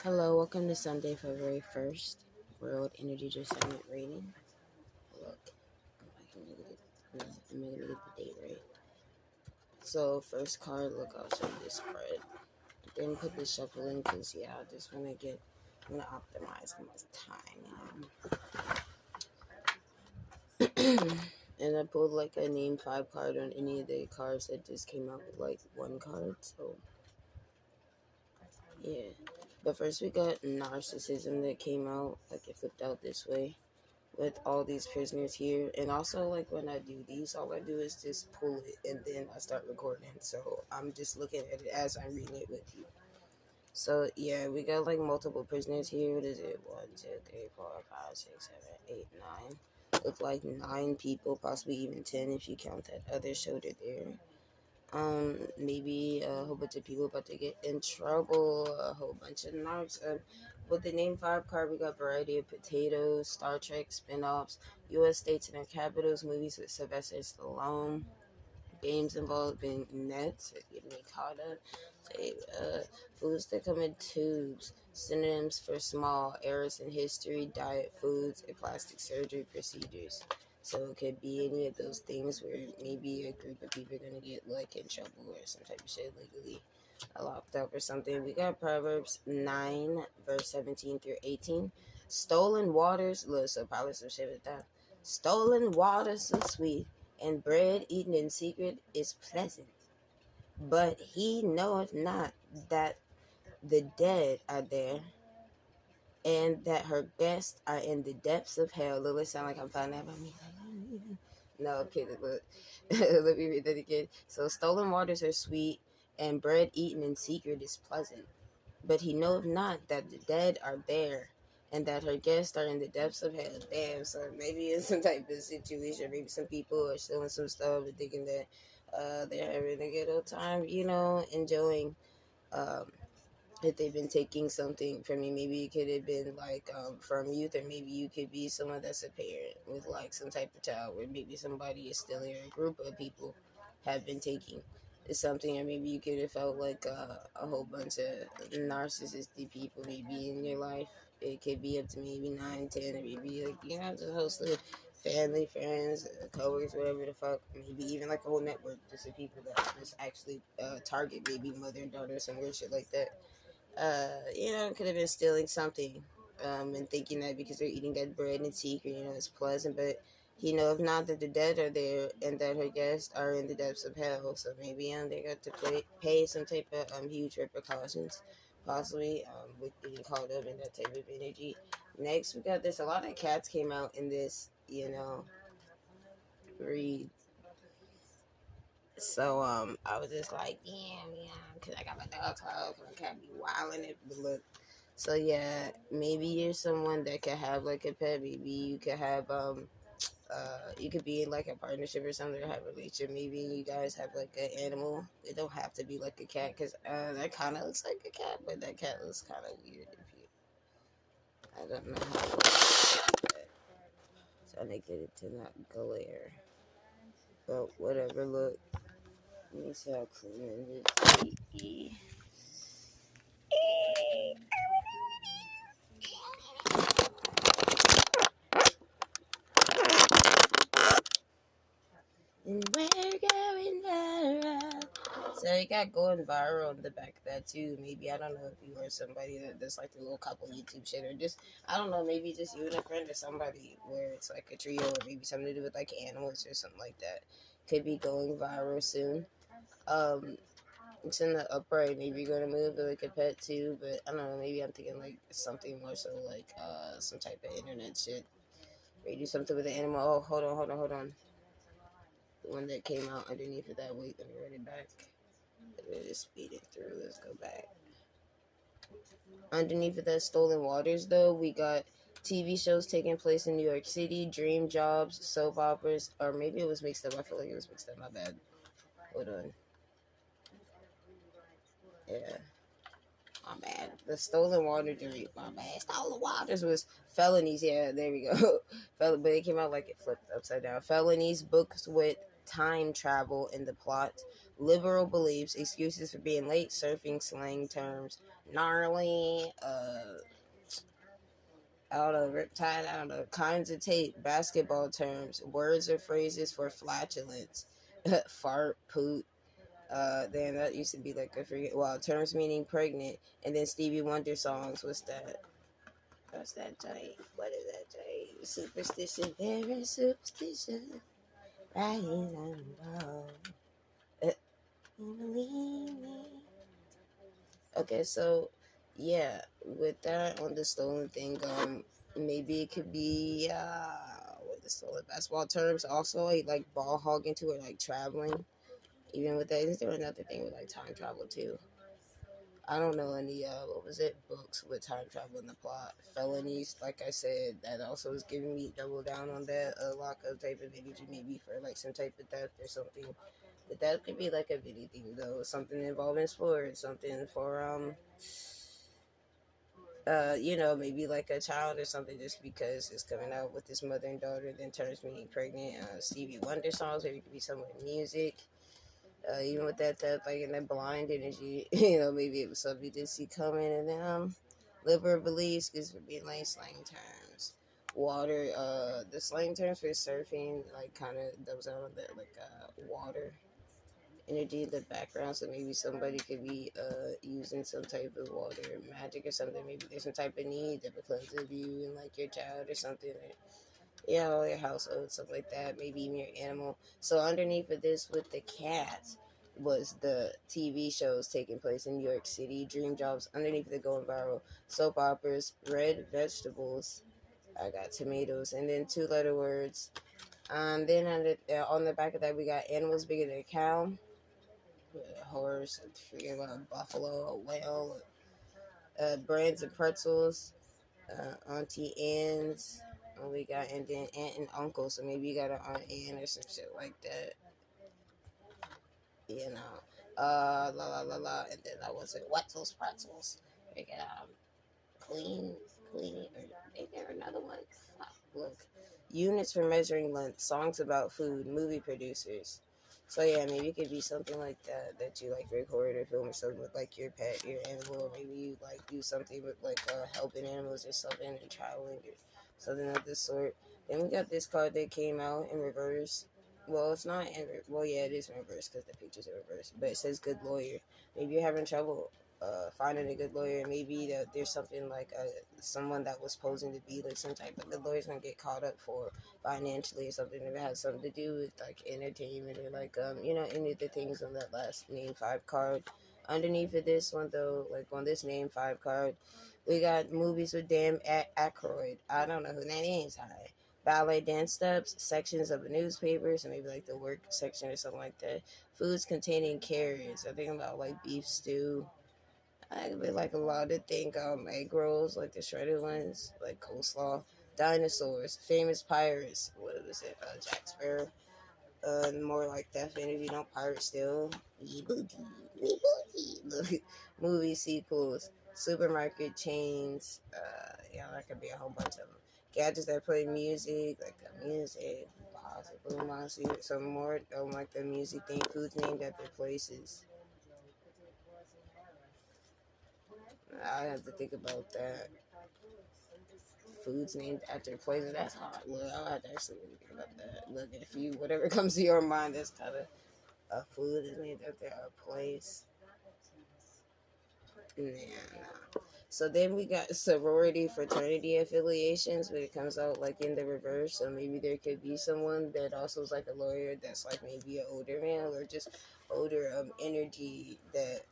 Hello, welcome to Sunday, February 1st, World Energy Discernment Rating. Look, I'm gonna get the date right. So, first card, look, I'll show you this spread. Didn't put the shuffling because, yeah, I just want to optimize my time, And I pulled like a name 5 card on any of the cards that just came out with like 1 card, so yeah. But first we got narcissism that came out, like it flipped out this way with all these prisoners here. And also, like, when I do these, all I do is just pull it and then I start recording, so I'm just looking at it as I'm reading it with you. So yeah, we got like multiple prisoners here. What is it? 1, 2, 3, 4, 5, 6, 7, 8, 9. Look like 9 people, possibly even 10 if you count that other shoulder there. Maybe a whole bunch of people about to get in trouble, a whole bunch of narcs. With the name 5 card, we got variety of potatoes, Star Trek spin-offs, U.S. states and their capitals, movies with Sylvester Stallone, games involving nets, getting me caught up. Foods that come in tubes, synonyms for small, errors in history, diet foods, and plastic surgery procedures. So it could be any of those things where maybe a group of people are going to get like in trouble or some type of shit legally locked up or something. We got Proverbs 9, verse 17 through 18. Stolen waters, look, so probably some shit with that. Stolen waters are sweet, and bread eaten in secret is pleasant. But he knoweth not that the dead are there, and that her guests are in the depths of hell. Look, it sound like I'm finding out about me. No, I'm kidding. Look, let me read that again. So, stolen waters are sweet, and bread eaten in secret is pleasant. But he knoweth not that the dead are there, and that her guests are in the depths of hell. Damn, so maybe it's some type of situation. Maybe some people are stealing some stuff and thinking that they're having a good old time, enjoying. If they've been taking something from you, maybe it could have been like from youth, or maybe you could be someone that's a parent with like some type of child, where maybe somebody is stealing, or a group of people have been taking something, or maybe you could have felt like a whole bunch of narcissistic people maybe in your life. It could be up to maybe 9, 10, or maybe like just a host of family, friends, coworkers, whatever the fuck. Maybe even like a whole network just of people that just actually target maybe mother and daughter, some weird shit like that. Could have been stealing something, and thinking that because they're eating that bread in secret, it's pleasant. But he knoweth not that the dead are there, and that her guests are in the depths of hell. So maybe they got to pay some type of huge repercussions, possibly with getting caught up in that type of energy. Next, we got this. A lot of cats came out in this, read. So I was just like, damn, because I got my dog's house, and I can't be wilding it. But look, so yeah, maybe you're someone that could have like a pet. Maybe you could have you could be in like a partnership or something, or have a relationship. Maybe you guys have like an animal. It don't have to be like a cat, because that kind of looks like a cat, but that cat looks kind of weird. I don't know how to so I need it to not glare. But whatever, look. Let me see how clean it is. And we're going viral. So it got going viral on the back of that too. Maybe, I don't know if you are somebody that does like the little couple YouTube shit, or just, I don't know, maybe just you and a friend or somebody where it's like a trio, or maybe something to do with like animals or something like that. Could be going viral soon. It's in the upright. Maybe you're gonna move to like a pet too, but I don't know. Maybe I'm thinking like something more so like some type of internet shit. Or you do something with the animal. Oh, hold on. The one that came out underneath of that. Wait, let me run it back. Let me just speed it through. Let's go back. Underneath of that stolen waters, though, we got TV shows taking place in New York City, dream jobs, soap operas, or maybe it was mixed up. I feel like it was mixed up. My bad. Hold on. Yeah. My bad. The stolen water jury. My bad. Stolen waters was felonies. Yeah, there we go. But it came out like it flipped upside down. Felonies, books with time travel in the plot, liberal beliefs, excuses for being late, surfing slang terms, gnarly, I don't know, riptide, I don't know, kinds of tape, basketball terms, words or phrases for flatulence, fart, poot. Then that used to be like, I forget, well, terms meaning pregnant, and then Stevie Wonder songs. What's that? What's that giant? What is that giant? Superstition, very superstition. Writing on the wall. Believe me. Okay, so yeah, with that on the stolen thing, maybe it could be with the stolen basketball terms also like ball hogging to it, like traveling. Even with that, isn't there another thing with like time travel too? I don't know any what was it, books with time travel in the plot. Felonies, like I said, that also is giving me double down on that lock of type of energy, maybe for like some type of theft or something. But that could be like a video thing though, something involving sports, something for maybe like a child or something, just because it's coming out with this mother and daughter, then turns me pregnant. Stevie Wonder songs, maybe it could be some with music. Even with that, like in that blind energy, maybe it was something you didn't see coming. And then liberal beliefs, because we're being like slang terms. Water, the slang terms for surfing, like kind of those out of the like water energy in the background. So maybe somebody could be using some type of water magic or something. Maybe there's some type of need that becomes of you and like your child or something. Or, your household, stuff like that. Maybe even your animal. So underneath of this with the cats was the TV shows taking place in New York City, dream jobs. Underneath the going viral, soap operas, red vegetables. I got tomatoes, and then 2 letter words. Then on the back of that, we got animals bigger than a cow, a horse, a buffalo, a whale, brands and pretzels, Auntie Anne's. We got, and then aunt and uncle. So maybe you got an Aunt Ann or some shit like that. La la la la. And then I was it Wetzel's pretzels. We got clean, or ain't there another one? Look, units for measuring length. Songs about food. Movie producers. So yeah, maybe it could be something like that you like record or film or something with like your pet, your animal, or maybe you like do something with like helping animals or something and traveling or something of this sort. Then we got this card that came out in reverse. Well, it's not in well, yeah, it is in reverse because the picture's in reverse, but it says good lawyer. Maybe you're having trouble finding a good lawyer. Maybe there's something like someone that was posing to be like some type of good lawyer's gonna get caught up for financially or something that has something to do with like entertainment or like any of the things on that last name 5 card. Underneath of this one though, like on this name 5 card, we got movies with Dan Aykroyd. I don't know who that is. Hi. Ballet dance steps, sections of a newspaper, so maybe like the work section or something like that. Foods containing carrots. I think about like beef stew. I could be like a lot of think egg rolls, like the shredded ones, like coleslaw. Dinosaurs, famous pirates. What was it? Jack Sparrow. More like that energy, don't pirate still. Movie sequels, supermarket chains. That could be a whole bunch of them. Gadgets that play music, like music, some more like the music thing. Foods named after places. I have to think about that. Foods named after places. That's hard. Look, I'll have to actually really think about that. Look, if you whatever comes to your mind, that's kind of a food is named after a place. Nah. So then we got sorority, fraternity affiliations, but it comes out like in the reverse. So maybe there could be someone that also is like a lawyer that's like maybe an older male or just older energy that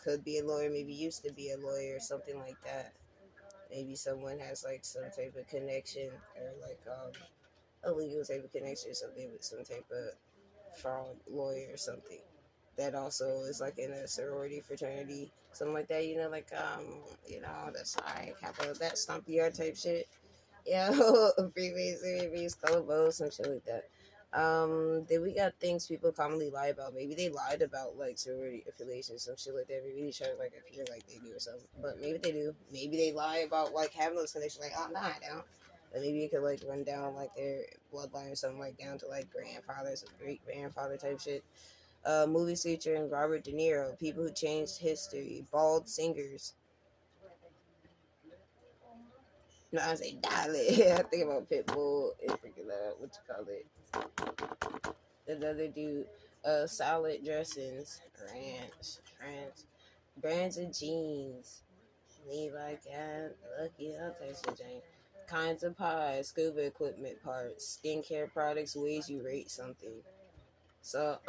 could be a lawyer, maybe used to be a lawyer or something like that. Maybe someone has like some type of connection or like a legal type of connection or something with some type of fraud lawyer or something. That also is like in a sorority fraternity, something like that, that's like capital that stomp the yard type shit. Yeah, Freemasons, color some shit like that. Then we got things people commonly lie about. Maybe they lied about like sorority affiliations, some shit like that. Maybe they try to like appear like they do or something. But maybe they do. Maybe they lie about like having those connections. Like, oh no, I don't. But maybe it could like run down like their bloodline or something, like down to like grandfathers, great grandfather type shit. Movies featuring Robert De Niro, people who changed history, bald singers. No, I say Dolly. I think about Pitbull and freaking what you call it. Another dude, salad dressings, ranch, brands of jeans, Levi Cat, Lucky, all types of Jane. Kinds of pies, scuba equipment parts, skincare products, ways you rate something. So,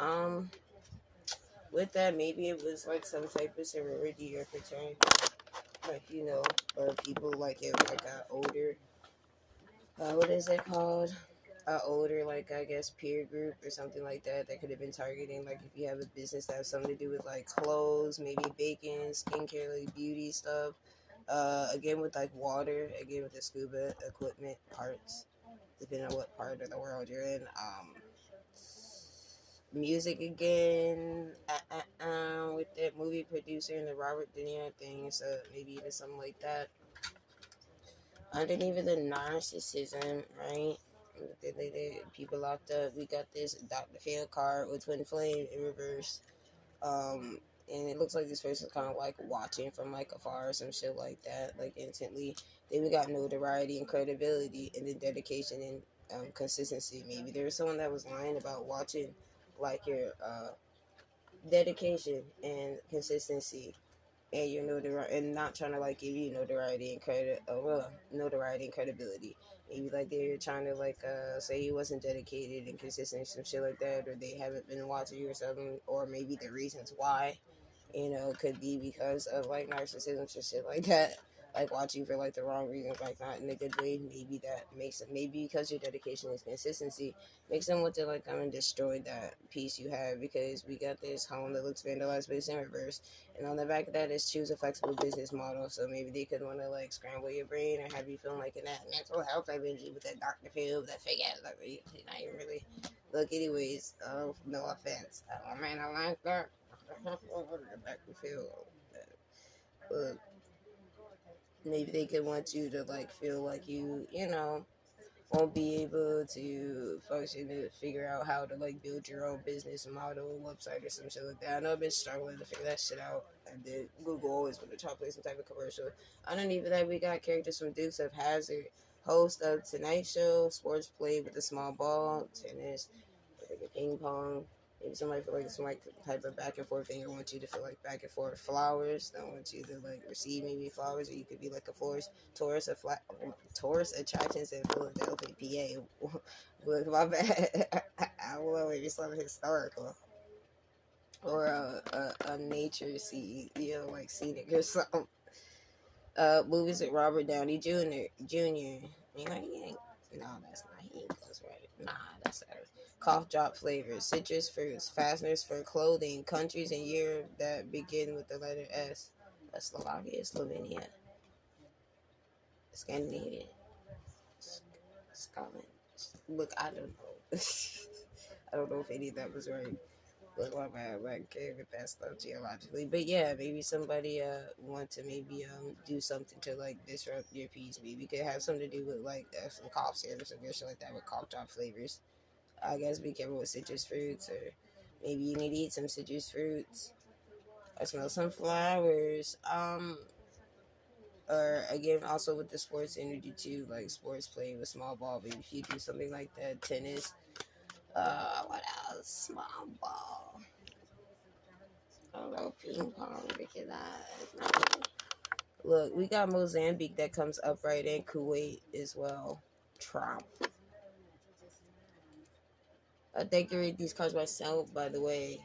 with that, maybe it was like some type of sorority or fraternity, like or people like it like got older. What is it called? Older, like I guess peer group or something like that. That could have been targeting, like if you have a business that has something to do with like clothes, maybe baking, skincare, like beauty stuff. Again with like water, again with the scuba equipment parts, depending on what part of the world you're in. Music again, with that movie producer and the Robert De Niro thing, so maybe even something like that. Underneath the narcissism, right? People locked up. We got this Dr. Phil card with Twin Flame in reverse. And it looks like this person's kind of like watching from like afar or some shit like that, like intently. Then we got notoriety and credibility, and then dedication and consistency. Maybe there was someone that was lying about watching like your dedication and consistency and your notoriety, and not trying to like give you notoriety and notoriety and credibility. Maybe like they're trying to like say he wasn't dedicated and consistent, some shit like that, or they haven't been watching you or something, or maybe the reasons why, could be because of like narcissism and shit like that. Like watching for like the wrong reasons, like not in a good way. Maybe that makes it. Maybe because your dedication is consistency, makes them want to like come and destroy that piece you have. Because we got this home that looks vandalized, but it's in reverse, and on the back of that is choose a flexible business model. So maybe they could want to like scramble your brain or have you feeling like in that mental health energy with that Dr. Phil, that fake ass, like you're not even really look. Anyways, no offense. I mean, I like that. Dr. Phil. But maybe they could want you to like feel like you won't be able to function to figure out how to like build your own business model, website, or some shit like that. I know I've been struggling to figure that shit out. And then Google always want to try to play some type of commercial. Underneath that, we got characters from Dukes of Hazzard, host of Tonight Show, sports play with a small ball, tennis, ping pong. Maybe somebody feel like some like type of back and forth thing. I want you to feel like back and forth flowers. I want you to like receive maybe flowers, or you could be like a florist. Tourist attractions in Philadelphia, PA. Look, my bad. I will know maybe something historical or a nature scene, like scenic or something. Movies with Robert Downey Jr. You know, he ain't. No, that's not. He ain't close, right? Nah, that's not. Cough drop flavors, citrus fruits, fasteners for clothing, countries and year that begin with the letter S. Slovakia, Slovenia, Scandinavia, Scotland. Look, I don't know. I don't know if any of that was right. Look, my bad, like can't get that stuff geologically. But yeah, maybe somebody want to maybe do something to like disrupt your piece. Maybe it could have something to do with like some cough syrup or something like that with cough drop flavors. I guess be careful with citrus fruits, or maybe you need to eat some citrus fruits. I smell some flowers. Or again, also with the sports energy too, like sports play with small ball. Maybe if you do something like that, tennis. What else? Small ball. I don't know, ping pong. Look, we got Mozambique that comes up right in Kuwait as well. Trump. I think I read these cards myself, by the way.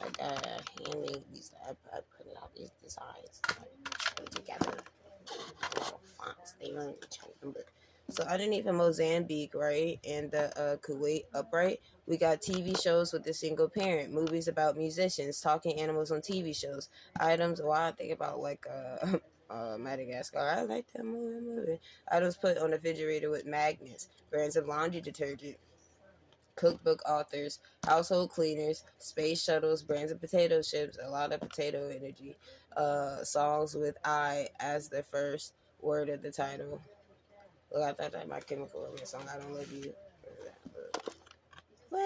Like, handmade these. I put out these designs like, together. Little fonts. They weren't changing, but so underneath of Mozambique, right, and the Kuwait upright, we got TV shows with a single parent, movies about musicians, talking animals on TV shows, items. Well, I think about like Madagascar. I like that movie. Items put on the refrigerator with magnets, brands of laundry detergent, cookbook authors, household cleaners, space shuttles, brands of potato chips, a lot of potato energy, songs with I as the first word of the title. Look, I thought that My Chemical Romance song, I Don't Love You. Where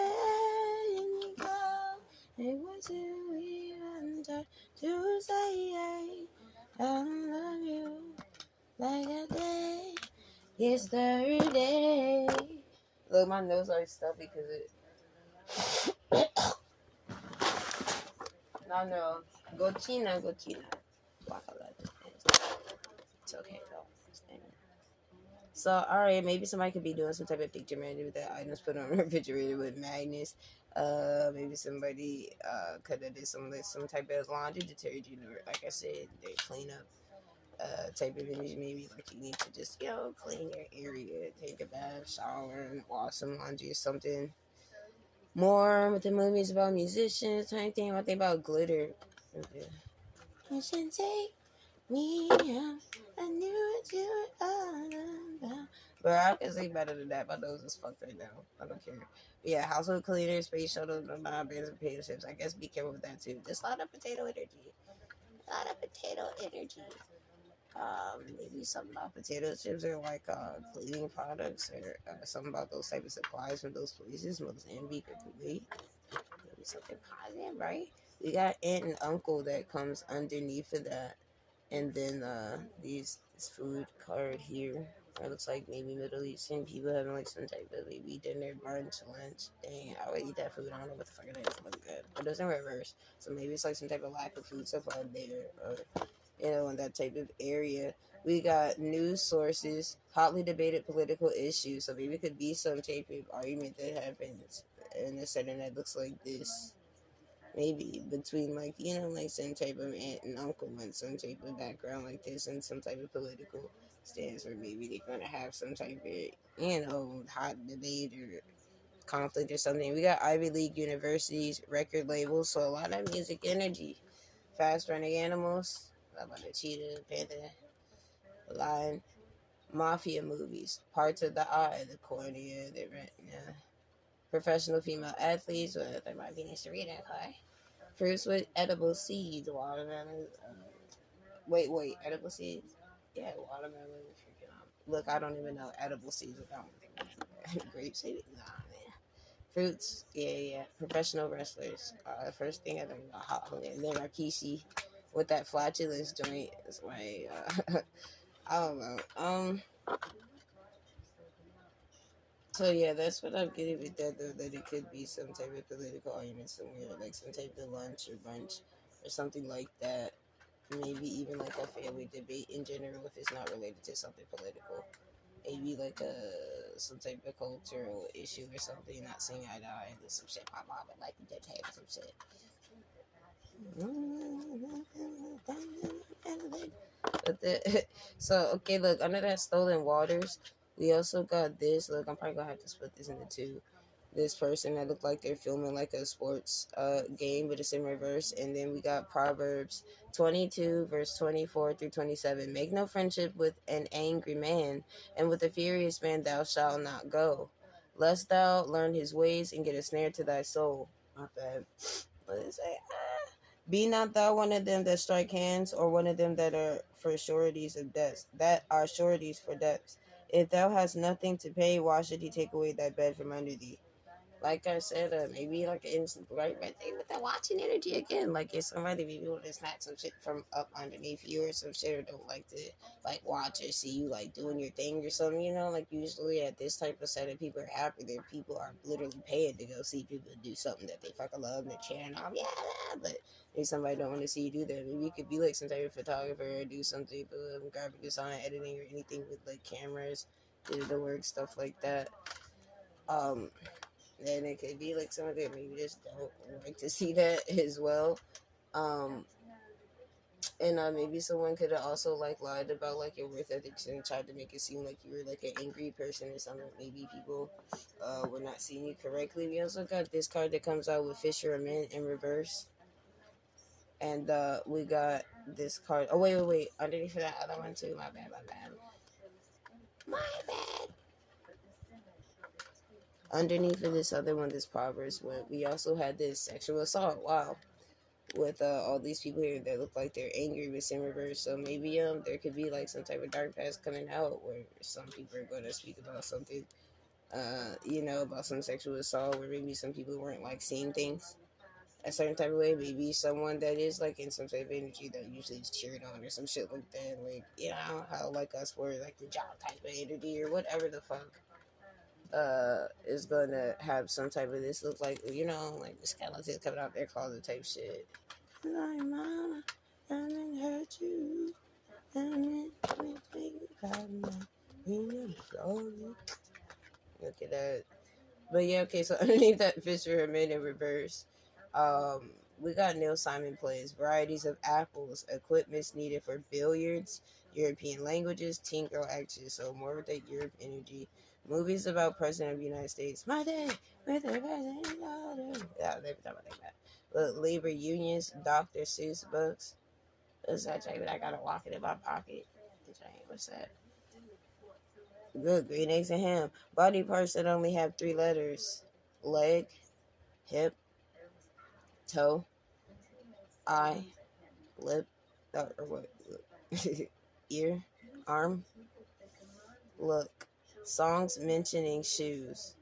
you go, It was you even dare to say I don't love you like I did yesterday. Look, my nose are stuffy because it. No. Gochina. It's okay though. So, alright, maybe somebody could be doing some type of picture manager with that items put on a refrigerator with magnets. Maybe somebody could have did some type of laundry detergent, or like I said, they clean up type of image. Maybe like you need to just clean your area, take a bath, shower, and wash some laundry or something. More with the movies about musicians, type thing. I think about glitter. Okay. You should take me out. I knew what you were all about. But I can say better than that. My nose is fucked right now. I don't care. But yeah, household cleaner, space shuttle, bands of potato chips. I guess be careful with that too. Just a lot of potato energy. Maybe something about potato chips or like cleaning products or something about those type of supplies from those places, Mozambique or Kuwait. Maybe something positive, right? We got aunt and uncle that comes underneath of that. And then this food card here. It looks like maybe Middle Eastern people having like some type of maybe dinner, brunch, lunch. Dang, I would eat that food. I don't know what the fuck it is. It looks good. It doesn't reverse. So maybe it's like some type of lack of food supply there, or in that type of area. We got news sources, hotly debated political issues. So maybe it could be some type of argument that happens in a setting that looks like this. Maybe between like like some type of aunt and uncle and some type of background like this and some type of political stance, or maybe they're gonna have some type of hot debate or conflict or something. We got Ivy League universities, record labels, so a lot of music energy. Fast running animals, about the cheetah, panther, lion, mafia movies, parts of the eye, the cornea, the retina, professional female athletes, there might be nice to read that high. Fruits with edible seeds, watermelon. Wait, edible seeds? Yeah, watermelon. Look, I don't even know edible seeds without grape seeds. Nah, man. Fruits, yeah. Professional wrestlers. First thing I think about hot honey, and then Rikishi with that flatulence joint is like, I don't know. So yeah, that's what I'm getting with that though, that it could be some type of political argument somewhere, like some type of lunch or brunch or something like that. Maybe even like a family debate in general if it's not related to something political. Maybe like some type of cultural issue or something, not seeing eye to eye, and some shit pop up and like you just have some shit. So okay, look, under that stolen waters, we also got this. Look, I'm probably gonna have to split this into two. This person that looked like they're filming like a sports game, but it's in reverse. And then we got Proverbs 22, verse 24 through 27. Make no friendship with an angry man, and with a furious man thou shalt not go, lest thou learn his ways and get a snare to thy soul. Not bad. What did it say? Be not thou one of them that strike hands, or one of them that are for sureties of debts, that are sureties for debts. If thou hast nothing to pay, why should he take away thy bed from under thee? Like I said, maybe like right thing with that watching energy again. Like if somebody maybe want to snatch some shit from up underneath you or some shit, or don't like to like watch or see you like doing your thing or something. Like usually at this type of setting, people are happy. There, people are literally paid to go see people do something that they fucking love and they're cheering off. Yeah, but maybe somebody don't want to see you do that. Maybe you could be like some type of photographer or do some type of graphic design, editing, or anything with like cameras, digital work, stuff like that. And it could be like some of them maybe just don't like to see that as well. And maybe someone could have also like lied about like your work ethics and tried to make it seem like you were like an angry person or something. Maybe people were not seeing you correctly. We also got this card that comes out with fisherman in reverse. And we got this card. Oh wait. Underneath that other one too. My bad. Underneath of this other one, this Proverbs one, we also had this sexual assault. Wow. With all these people here that look like they're angry with in reverse. So maybe there could be like some type of dark past coming out where some people are going to speak about something, about some sexual assault, where maybe some people weren't like seeing things a certain type of way. Maybe someone that is like in some type of energy that usually is cheered on or some shit like that. Like, you know how like us were like the job type of energy or whatever the fuck is gonna have some type of this look like, you know, like the skeletons coming out their closet type shit. Like, mama, I'm gonna hurt you. Look at that. But yeah, okay, so underneath that picture of men in reverse, we got Neil Simon plays varieties of apples, equipments needed for billiards, European languages, teen girl actions, so more with that Europe energy. Movies about President of the United States. My day with the President's daughter. Yeah, every time I think that. Look, labor unions, Dr. Seuss books. What's that, Jacob? I gotta walk it in my pocket. What's that? Good, green eggs and ham. Body parts that only have 3 letters. Leg, hip, toe, eye, lip, or what? Ear, arm. Look, songs mentioning shoes.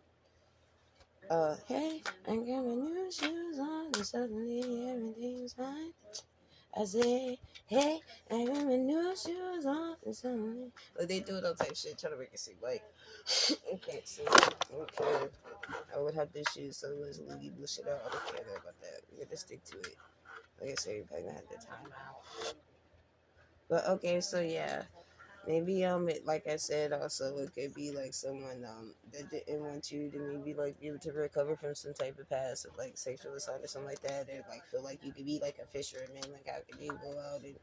Hey, I got my new shoes on and suddenly everything's fine. I say, hey, I got my new shoes on and suddenly... Like, they do that type of shit, trying to make it seem like I can't see. Okay. I would have this shoes, so it was Louis bullshit out. I don't care about that. We got to stick to it. Like I said, you're gonna have the time out. But okay, so yeah. Maybe like I said, also it could be like someone that didn't want you to maybe like be able to recover from some type of past of like sexual assault or something like that, or like feel like you could be like a fisherman, like how could you go out and,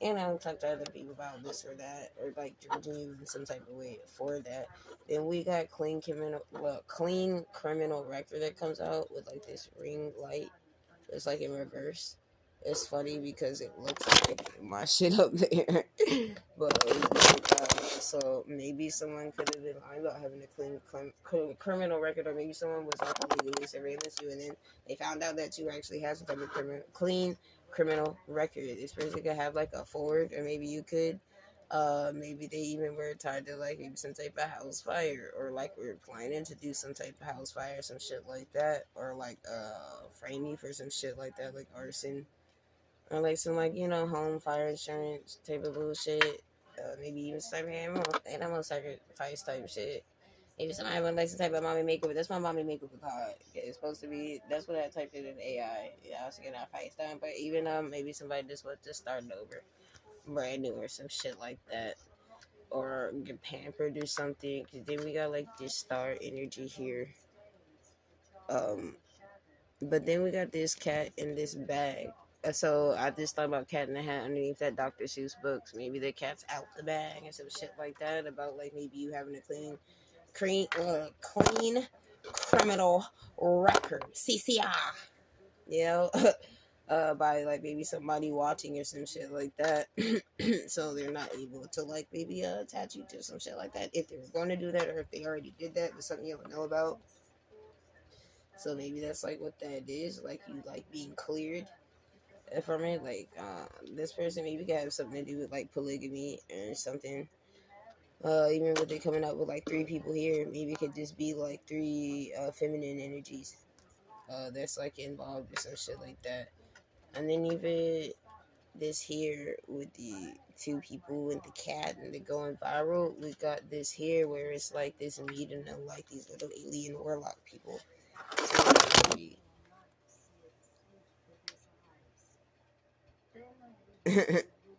you know, talk to other people about this or that, or like judging you in some type of way for that. Then we got clean criminal record that comes out with like this ring light. It's like in reverse. It's funny because it looks like my shit up there. But so maybe someone could have been lying about having a clean criminal record, or maybe someone was like illegally surveillance you, and then they found out that you actually have some type of clean criminal record. This person could have like a forward, or maybe you could. Maybe they even were tied to like maybe some type of house fire, or like we were planning to do some type of house fire, some shit like that, or like frame you for some shit like that, like arson, or like some like, you know, home fire insurance type of bullshit. Maybe even some type of animal sacrifice type shit. Maybe somebody would like some type of mommy makeover. That's my mommy makeover card. It's supposed to be. That's what I typed in AI. Yeah, I was getting our fights done. But even maybe somebody just was just starting over, brand new or some shit like that, or get pampered or something. Cause then we got like this star energy here. But then we got this cat in this bag. So I just thought about Cat in the Hat underneath that Dr. Seuss books. Maybe the cat's out the bag and some shit like that, about like maybe you having a clean criminal record, CCI. You know, by like maybe somebody watching or some shit like that. So they're not able to like maybe attach you to some shit like that if they were going to do that, or if they already did that. It's something you don't know about. So maybe that's like what that is, like you like being cleared from it. Like this person maybe could have something to do with like polygamy or something. Even with it coming up with like 3 people here, maybe it could just be like 3 feminine energies that's like involved or some shit like that. And then even this here with the 2 people and the cat and the going viral, we got this here where it's like this meeting of like these little alien warlock people.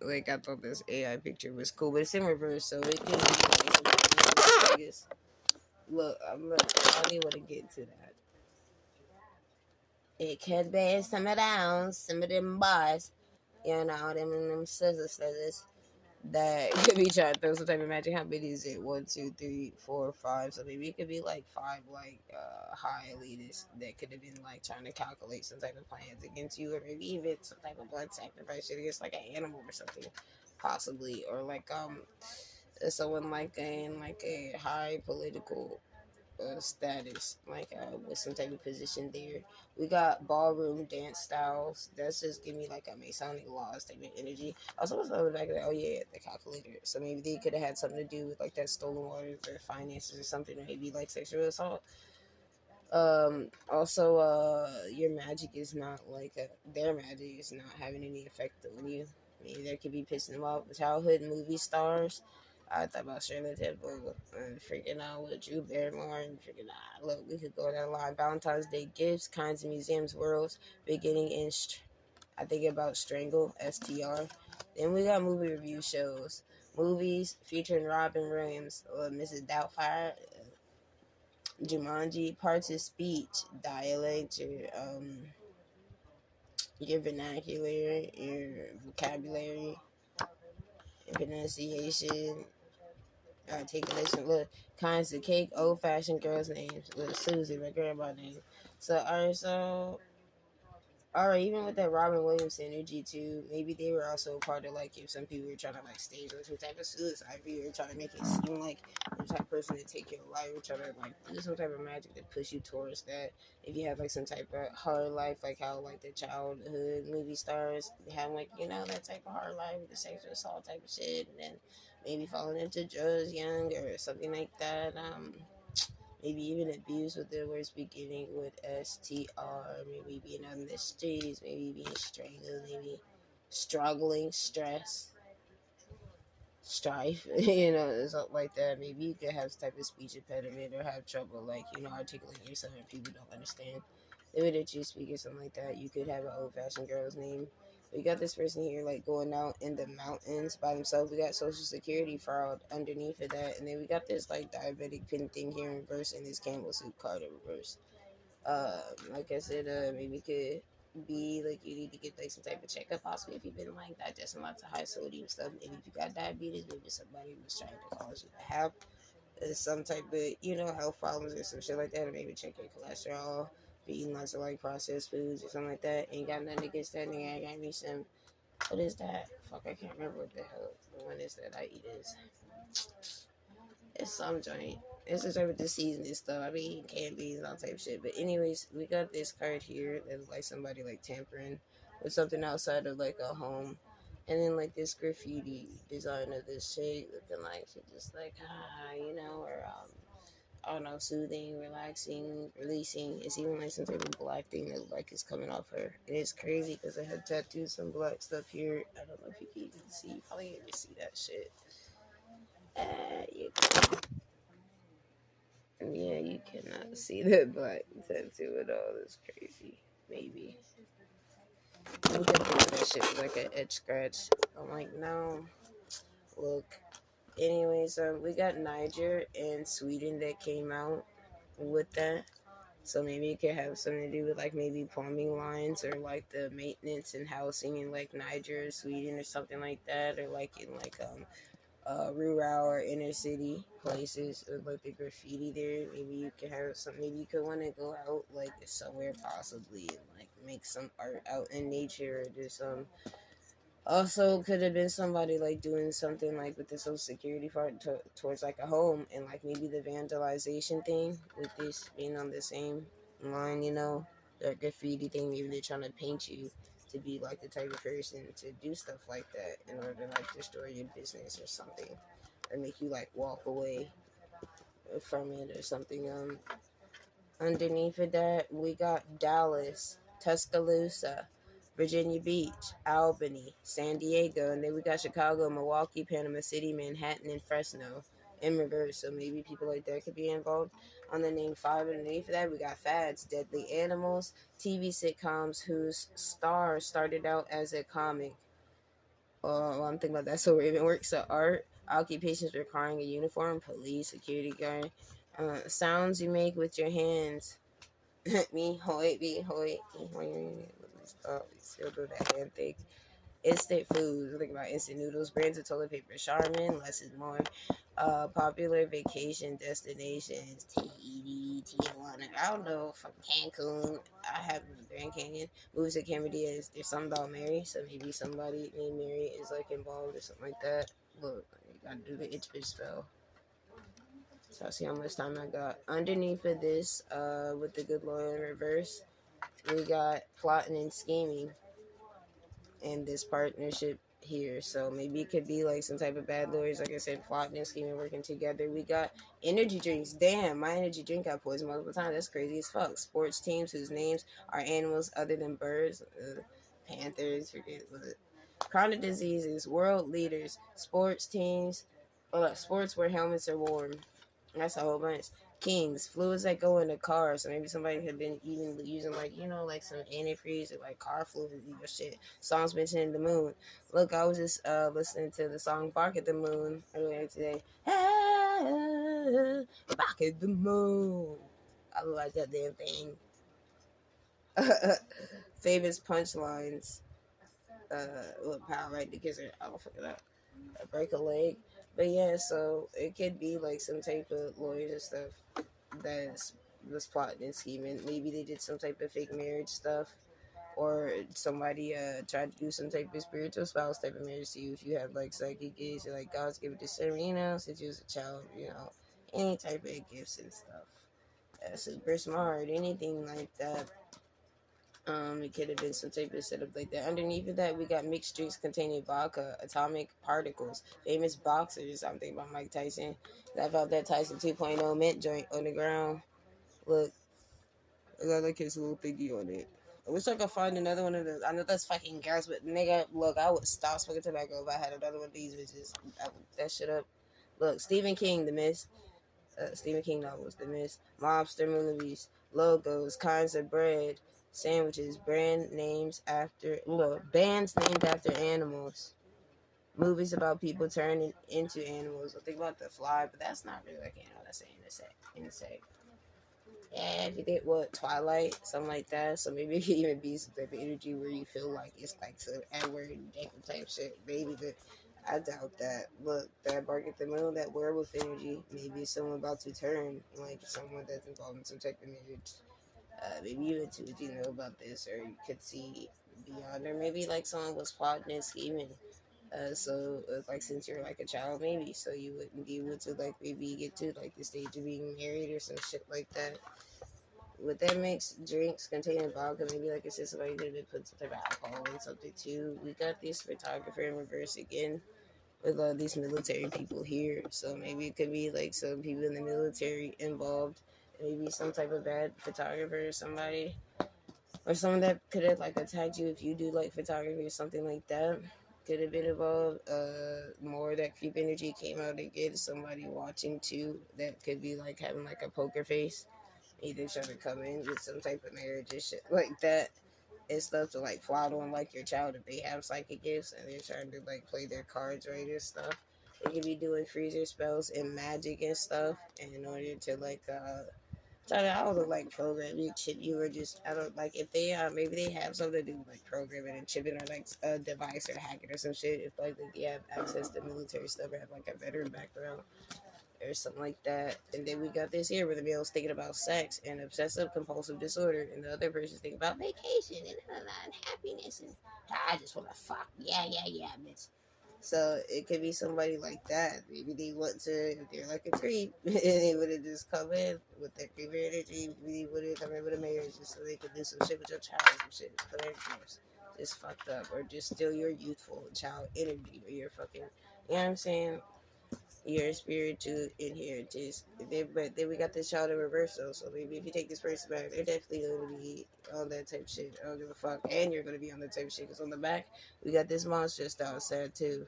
Like I thought this AI picture was cool, but it's in reverse, so it can be like look, I don't even want to get to that. It could be some of them boys, you know, them scissors that could be trying to throw some type of magic. How many is it? 1, 2, 3, 4, 5. So maybe it could be like 5 like high elitists that could have been like trying to calculate some type of plans against you, or maybe even some type of blood sacrifice shit against like an animal or something, possibly, or like someone like in like a high political status, like with some type of position there. We got ballroom dance styles. That's just give me like a Masonic laws type of energy. Also, what's on the back of that? Oh yeah, the calculator. So maybe they could have had something to do with like that stolen waters or finances or something, or maybe like sexual assault. Also, your magic is not like their magic is not having any effect on you. Maybe there could be pissing them off. Childhood movie stars. I thought about Shirley Temple and freaking out with Drew Barrymore and freaking out. Look, we could go down the line. Valentine's Day gifts, kinds of museums, worlds, beginning in. I think about Strangle, STR. Then we got movie review shows. Movies featuring Robin Williams, Mrs. Doubtfire, Jumanji, parts of speech, dialect, your vernacular, your vocabulary, your pronunciation, articulation. Look, kinds of cake, old fashioned girls' names. Look, Susie, my grandma name. So, alright, alright, even with that Robin Williams energy too, maybe they were also a part of like if some people were trying to like stage or some type of suicide, if you were trying to make it seem like the type of person to take your life, or trying to like do some type of magic to push you towards that. If you have like some type of hard life, like how like the childhood movie stars have like, you know, that type of hard life with the sexual assault type of shit, and then maybe falling into drugs young or something like that. Maybe even abuse with the words beginning with STR, maybe being on the streets, maybe being strangled, maybe struggling, stress, strife, you know, something like that. Maybe you could have some type of speech impediment or have trouble, like, you know, articulating yourself and people don't understand the way that you speak or something like that. You could have an old-fashioned girl's name. We got this person here, like, going out in the mountains by themselves. We got Social Security fraud underneath of that. And then we got this, like, diabetic pin thing here in reverse and this Campbell soup card in reverse. Like I said, maybe it could be, like, you need to get, like, some type of checkup, possibly if you've been, like, digesting lots of high sodium stuff. Maybe if you got diabetes, maybe somebody was trying to cause you to have some type of, you know, health problems or some shit like that. Or maybe check your cholesterol. Be eating lots of like processed foods or something like that. Ain't got nothing against that nigga. I got me some. What is that? Fuck, I can't remember what the hell the one is that I eat is. It's some joint. It's the type of disease and stuff. I be eating candies and all type of shit. But anyways, we got this card here that's like somebody like tampering with something outside of like a home. And then like this graffiti design of this shit looking like she just like you know, or I don't know, soothing, relaxing, releasing. It's even like some type of black thing that like is coming off her. And it's crazy because I had tattooed some black stuff here. I don't know if you can even see. You probably can't even see that shit. Yeah, you cannot see that black tattoo at all. That's crazy. Maybe. I'm thinking that shit was like an etch scratch. I'm like, no. Look. Anyways, we got Niger and Sweden that came out with that. So maybe it could have something to do with like maybe plumbing lines or like the maintenance and housing in like Niger, Sweden, or something like that, or like in like rural or inner city places with like the graffiti there. Maybe you could have some. Maybe you could want to go out like somewhere possibly and like make some art out in nature or do some. Also, could have been somebody like doing something like with the Social Security part towards like a home, and like maybe the vandalization thing with this being on the same line, you know, the graffiti thing. Maybe they're trying to paint you to be like the type of person to do stuff like that in order to like destroy your business or something, or make you like walk away from it or something. Underneath of that, we got Dallas, Tuscaloosa, Virginia Beach, Albany, San Diego, and then we got Chicago, Milwaukee, Panama City, Manhattan, and Fresno in reverse. So maybe people like that could be involved. On the name 5 underneath of that, we got Fads, Deadly Animals, TV sitcoms whose star started out as a comic. Well, I'm thinking about that. So Raven works at art, occupations requiring a uniform, police, security guard, sounds you make with your hands. Me, hoy, be, hoy, stop, still do that hand thing. Instant foods, think about instant noodles, brands of toilet paper, Charmin, less is more. Popular vacation destinations, TED, Tijuana, I don't know, from Cancun, I have Grand Canyon, movies at Camarillas, there's something about Mary, so maybe somebody named Mary is like involved or something like that. Look, you gotta do the itch bitch spell. So I'll see how much time I got. Underneath of this, with the good Lord in reverse, we got plotting and scheming. And this partnership here. So maybe it could be like some type of bad lawyers, like I said, plotting and scheming, working together. We got energy drinks. Damn, my energy drink got poisoned multiple times. That's crazy as fuck. Sports teams whose names are animals other than birds. Panthers, forget what. Chronic diseases, world leaders, sports teams, sports where helmets are worn. That's a whole bunch. Kings, fluids that go in the car. So maybe somebody had been even using like, like some antifreeze or like car fluid or shit. Songs mentioning the moon. Look, I was just listening to the song Bark at the Moon earlier today. Ah, bark at the moon. I like that damn thing. Famous punchlines. With power right because I'll fuck it up. Break a leg. But yeah, so it could be like some type of lawyers and stuff that's was plotting and scheming. Maybe they did some type of fake marriage stuff, or somebody tried to do some type of spiritual spouse type of marriage to you if you have like psychic gifts or like God's given to certain, since you was a child, any type of gifts and stuff. Super smart, anything like that. It could have been some type of setup like that. Underneath of that, we got mixed drinks containing vodka, atomic particles, famous boxers. I'm thinking about Mike Tyson. I found that Tyson 2.0 mint joint on the ground. Look, I got like his little thingy on it. I wish I could find another one of those. I know that's fucking gross, but nigga, look, I would stop smoking tobacco if I had another one of these bitches. I would that shit up. Look, Stephen King, The Mist. Stephen King novels, The Mist. Mobster movies. Logos, kinds of bread. Sandwiches, bands named after animals. Movies about people turning into animals. I think about The Fly, but that's not really like animal. That's an insect. Yeah, if you did Twilight, something like that. So maybe it could even be some type of energy where you feel like it's like some Edward Jacob type shit, maybe. But I doubt that. Look, that Bark at the Moon, that werewolf energy, maybe someone about to turn, like someone that's involved in some type of marriage. Maybe you intuitively know about this, or you could see beyond, or maybe like someone was plotting and scheming. Like since you're like a child, maybe so you wouldn't be able to like maybe get to like the stage of being married or some shit like that. With that mixed drinks containing vodka, maybe like I said, somebody could have put some type of alcohol in something too. We got this photographer in reverse again with all these military people here. So maybe it could be like some people in the military involved. Maybe some type of bad photographer or somebody. Or someone that could have like attacked you if you do like photography or something like that. Could have been involved. More that creep energy came out again. Somebody watching too that could be like having like a poker face. Either trying to come in with some type of marriage and shit like that. And stuff to like plot on like your child if they have psychic gifts and they're trying to like play their cards right and stuff. They could be doing freezer spells and magic and stuff, and in order to like try to I don't know, like program you, chip you, or just I don't like if they maybe they have something to do with like programming and chipping or like a device or hacking or some shit. If like they have access to military stuff or have like a veteran background or something like that. And then we got this here where the male's thinking about sex and obsessive compulsive disorder, and the other person's thinking about vacation and happiness and I just want to fuck. Yeah, bitch. So it could be somebody like that. Maybe they want to, if they're like a creep, and they would have just come in with their creepy energy. Maybe they would have come in with a marriage just so they could do some shit with your child, some shit for their gifts. Just fucked up, or just steal your youthful child energy, or your fucking, you know what I'm saying? Your spiritual inheritance. But then we got this child in reversal. So maybe if you take this person back, they're definitely going to be on that type of shit. I don't give a fuck. And you're going to be on that type of shit. Because on the back, we got this monster style sad too.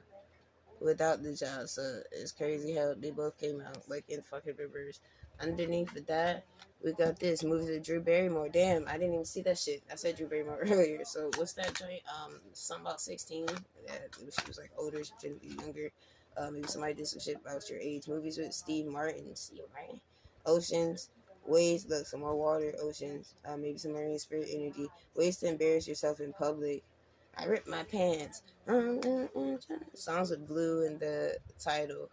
Without the child. So it's crazy how they both came out like in fucking reverse. Underneath of that, we got this movie with Drew Barrymore. Damn, I didn't even see that shit. I said Drew Barrymore earlier. So what's that joint? Something about 16. She was like older, she shouldn't be younger. Maybe somebody did some shit about your age. Movies with Steve Martin. Oceans. Ways. Look, some more water. Oceans. Maybe some marine spirit energy. Ways to embarrass yourself in public. I ripped my pants. Songs with blue in the title.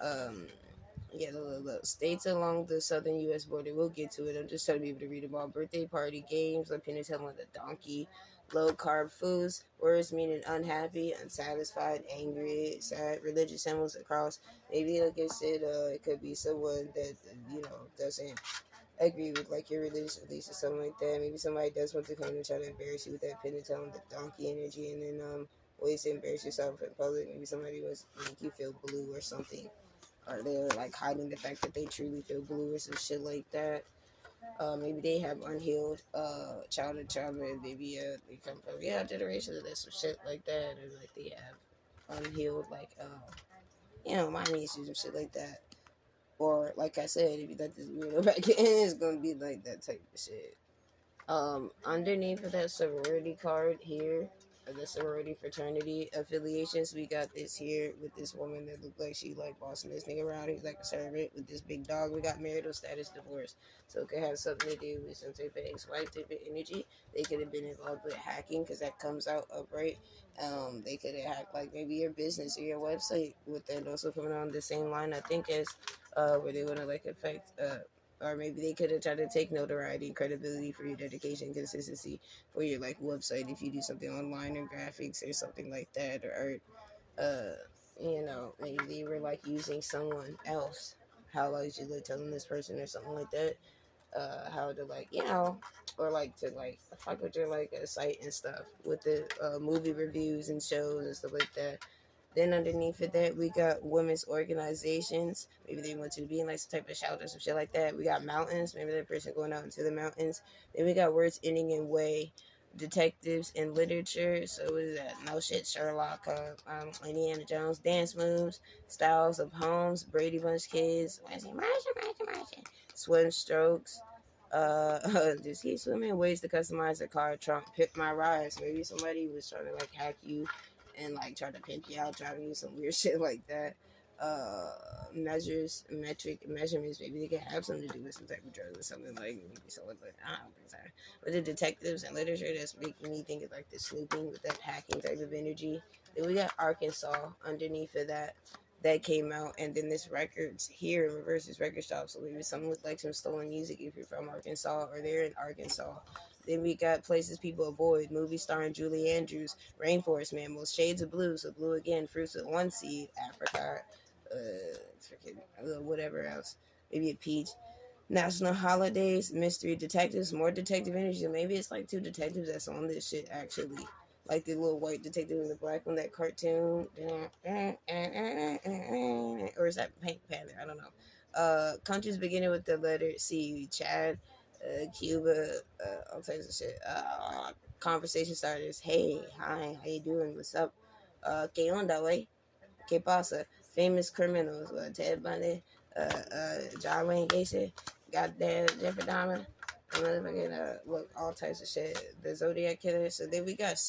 Yeah, look. States along the southern U.S. border. We'll get to it. I'm just trying to be able to read them all. Birthday party games. Like Penny on the donkey. Low carb foods. Words meaning unhappy, unsatisfied, angry, sad. Religious symbols across. Maybe like I said, it could be someone that doesn't agree with like your religious beliefs or something like that. Maybe somebody does want to come and try to embarrass you with that pentatone, the donkey energy, and then ways to embarrass yourself in public. Maybe somebody was make you feel blue or something, or they're like hiding the fact that they truly feel blue or some shit like that. Maybe they have unhealed childhood trauma, and maybe they come from generations of this some shit like that, or like they have unhealed like mommy issues and shit like that. Or like I said, if you let this weirdo back in, it's gonna be like that type of shit. Underneath of that sorority card here, the sorority fraternity affiliations, we got this here with this woman that looked like she like bossing this nigga around. He's like a servant with this big dog. We got marital status divorce, so it could have something to do with some type of ex-wife type of energy. They could have been involved with hacking because that comes out upright. They could have hacked like maybe your business or your website, with that also coming on the same line I think as where they want to like affect or maybe they could have tried to take notoriety and credibility for your dedication, consistency for your like website if you do something online or graphics or something like that, or maybe they were like using someone else. How like you like telling this person or something like that. How to like or like to like fuck with your like a site and stuff with the movie reviews and shows and stuff like that. Then underneath of that, we got women's organizations. Maybe they want you to be in like some type of shelter, some shit like that. We got mountains. Maybe that person going out into the mountains. Then we got words ending in way. Detectives and literature. So what is that? No shit, Sherlock, Indiana Jones, dance moves, styles of homes, Brady Bunch kids, swim strokes. Just keep swimming, ways to customize a car, trunk, pimp my rides. Maybe somebody was trying to like hack you and like try to pimp you out, driving you some weird shit like that. Measurements, maybe they can have something to do with some type of drug or something, like maybe someone like I don't think so. But the detectives and literature, that's making me think of like the snooping with that hacking type of energy. Then we got Arkansas underneath of that came out, and then this records here in reverse, this record shop. So maybe something with like some stolen music if you're from Arkansas or they're in Arkansas. Then we got places people avoid, movie starring Julie Andrews, rainforest mammals, shades of blue, so blue again, fruits with one seed, apricot, whatever else, maybe a peach. National holidays, mystery detectives, more detective energy. Maybe it's like two detectives that's on this shit actually. Like the little white detective and the black one, that cartoon. Or is that Pink Panther? I don't know. Countries beginning with the letter C. Chad, Cuba, all types of shit. Conversation starters. Hey, hi, how you doing? What's up? ¿Qué onda, wey? ¿Qué pasa? Famous criminals. Ted Bundy, John Wayne Gacy, goddamn Jeffrey Dahmer, and motherfucking look, all types of shit. The Zodiac Killer. So then we got